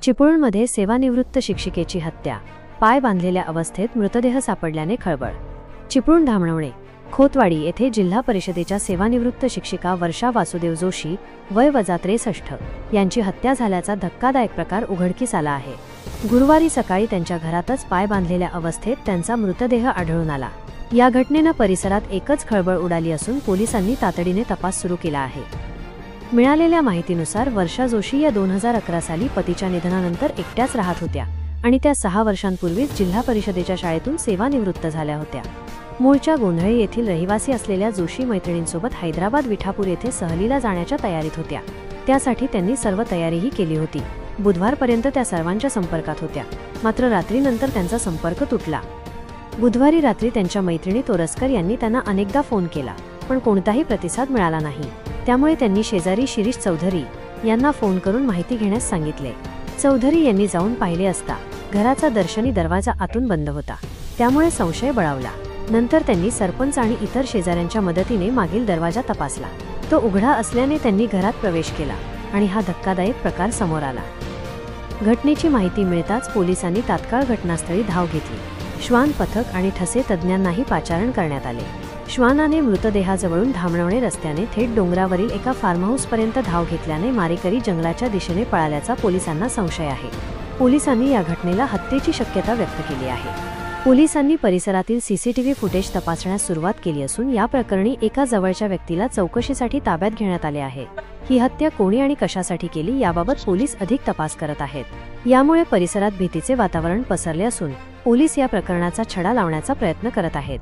चिपळूणमध्ये सेवानिवृत्त शिक्षिकेची हत्या, पाय बांधलेल्या अवस्थेत मृतदेह सापडल्याने खळबळ। चिपळूण धामणवणे खोतवाडी येथे जिल्हा परिषदेच्या सेवानिवृत्त शिक्षिका वर्षा वासुदेव जोशी वय 63 यांची हत्या झाल्याचा धक्कादायक प्रकार उघडकीस आला आहे। गुरुवारी सकाळी त्यांच्या घरातच पाय बांधलेल्या अवस्थेत त्यांचा मृतदेह आढळून आला। या घटनेने परिसरात एकच खळबळ उडाली असून पोलिसांनी तातडीने तपास सुरू केला आहे। मिळालेल्या माहितीनुसार वर्षा जोशी या 2011 साली पतीच्या निधनानंतर एकट्याच राहत होत्या आणि त्या 6 वर्षांपूर्वीच जिल्हा परिषदेच्या शाळेतून सेवानिवृत्त झाल्या होत्या। मूळच्या गोंधळे येथील रहिवासी असलेल्या जोशी मैत्रिणींसोबत हैदराबाद विठापूर येथे सहलीला जाण्याच्या तयारीत होत्या। त्यासाठी त्यांनी सर्व तयारीही केली होती। बुधवारपर्यंत त्या सर्वांच्या संपर्कात होत्या, मात्र रात्रीनंतर त्यांचा संपर्क तुटला। बुधवारी रात्री त्यांच्या मैत्रिणी तोरसकर यांनी त्यांना अनेकदा फोन केला, पण कोणताही प्रतिसाद मिळाला नाही। त्यामुळे त्यांनी शेजारी शिरीष चौधरी यांना फोन करून माहिती घेण्यास सांगितले। चौधरी यांनी जाऊन पाहिले असता घराचा दर्शनी दरवाजा आतून बंद होता, त्यामुळे संशय बळावला। नंतर त्यांनी सरपंच आणि इतर शेजाऱ्यांच्या मदतीने मागील दरवाजा तपासला। तो उघडा असल्याने त्यांनी घरात प्रवेश केला आणि हा धक्कादायक प्रकार समोर आला। घटनेची माहिती मिळताच पोलिसांनी तात्काळ घटनास्थळी धाव घेतली। श्वान पथक आणि ठसे तज्ज्ञांनाही पाचारण करण्यात आले। श्वानाने मृतदेहाजवळून धामणवणे रस्त्याने थेट डोंगरावरील एका फार्महाऊसपर्यंत धाव घेतल्याने मारेकरी जंगलाच्या दिशेने पळाल्याचा पोलिसांना संशय आहे। पोलिसांनी या घटनेला हत्येची शक्यता व्यक्त केली आहे। पोलिसांनी परिसरातील सीसीटीव्ही फुटेज तपासण्यास सुरुवात केली असून या प्रकरणी एका जवळच्या व्यक्तीला चौकशीसाठी ताब्यात घेण्यात आले आहे। ही हत्या कोणी आणि कशासाठी केली याबाबत पोलीस अधिक तपास करत आहेत। यामुळे परिसरात भीतीचे वातावरण पसरले असून पोलीस या प्रकरणाचा छडा लावण्याचा प्रयत्न करत आहेत।